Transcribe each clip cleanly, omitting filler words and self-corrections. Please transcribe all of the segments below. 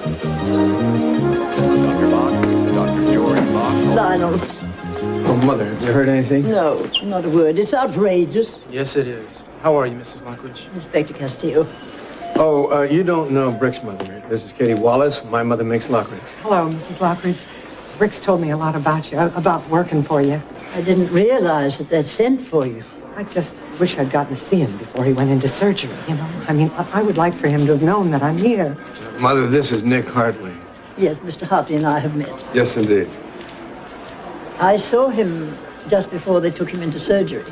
Dr. Bach, Dr. George Bach. Lionel. Oh, Mother, have you heard anything? No, not a word. It's outrageous. Yes, it is. How are you, Mrs. Lockridge? Inspector Castillo. Oh, you don't know Brick's mother. This is Katie Wallace. My mother makes Lockridge. Hello, Mrs. Lockridge. Rick's told me a lot about you, about working for you. I didn't realize that they'd sent for you. I just wish I'd gotten to see him before he went into surgery, you know? I mean, I would like for him to have known that I'm here. Mother, this is Nick Hartley. Yes, Mr. Hartley and I have met. Yes, indeed. I saw him just before they took him into surgery.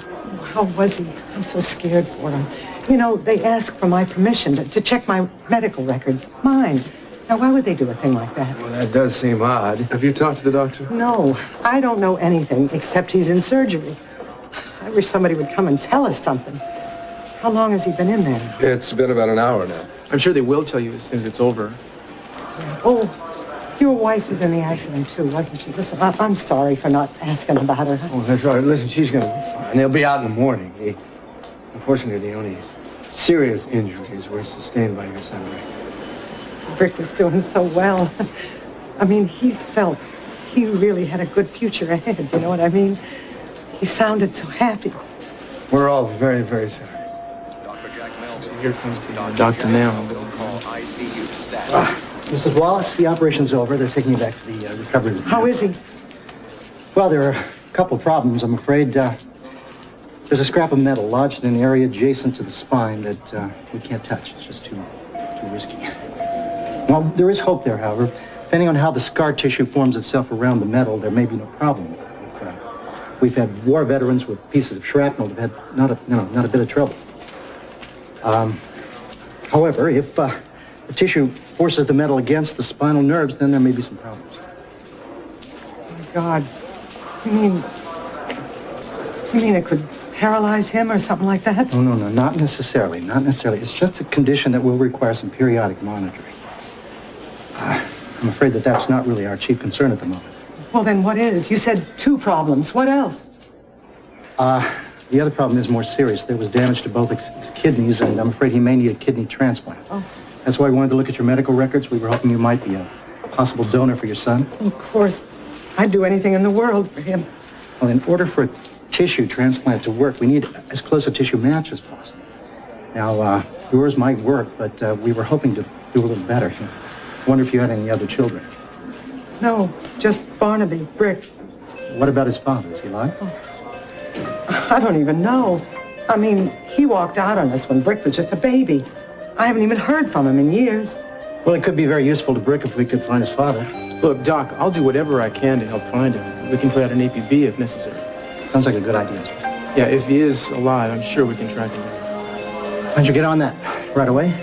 How was he? I'm so scared for him. You know, they asked for my permission to check my medical records. Mine. Now, why would they do a thing like that? Well, that does seem odd. Have you talked to the doctor? No, I don't know anything except he's in surgery. I wish somebody would come and tell us something. How long has he been in there? It's been about an hour now. I'm sure they will tell you as soon as it's over. Yeah. Oh, your wife was in the accident too, wasn't she? Listen, I'm sorry for not asking about her. Oh, that's right. Listen, she's going to be fine. They'll be out in the morning. Unfortunately, the only serious injuries were sustained by your son, Rick. Rick is doing so well. I mean, he felt he really had a good future ahead, you know what I mean? He sounded so happy. We're all very, very sorry. Dr. Jack Melvin. So here comes the doctor now. Will call ICU staff. Mrs. Wallace, the operation's over. They're taking you back to the recovery room. How is he? Well, there are a couple problems, I'm afraid. There's a scrap of metal lodged in an area adjacent to the spine that we can't touch. It's just too risky. Well, there is hope there, however. Depending on how the scar tissue forms itself around the metal, there may be no problem. We've had war veterans with pieces of shrapnel that have had not a bit of trouble. However, if the tissue forces the metal against the spinal nerves, then there may be some problems. Oh, my God. You mean it could paralyze him or something like that? No, not necessarily. Not necessarily. It's just a condition that will require some periodic monitoring. I'm afraid that that's not really our chief concern at the moment. Well, then what is? You said 2 problems. What else? The other problem is more serious. There was damage to both his kidneys, and I'm afraid he may need a kidney transplant. Oh. That's why we wanted to look at your medical records. We were hoping you might be a possible donor for your son. Of course. I'd do anything in the world for him. Well, in order for a tissue transplant to work, we need as close a tissue match as possible. Now, yours might work, but we were hoping to do a little better. I wonder if you had any other children. No, just Barnaby, Brick. What about his father? Is he alive? I don't even know. I mean, he walked out on us when Brick was just a baby. I haven't even heard from him in years. Well, it could be very useful to Brick if we could find his father. Look, Doc, I'll do whatever I can to help find him. We can put out an APB if necessary. Sounds like a good idea. Yeah, if he is alive, I'm sure we can track him down. Why don't you get on that right away?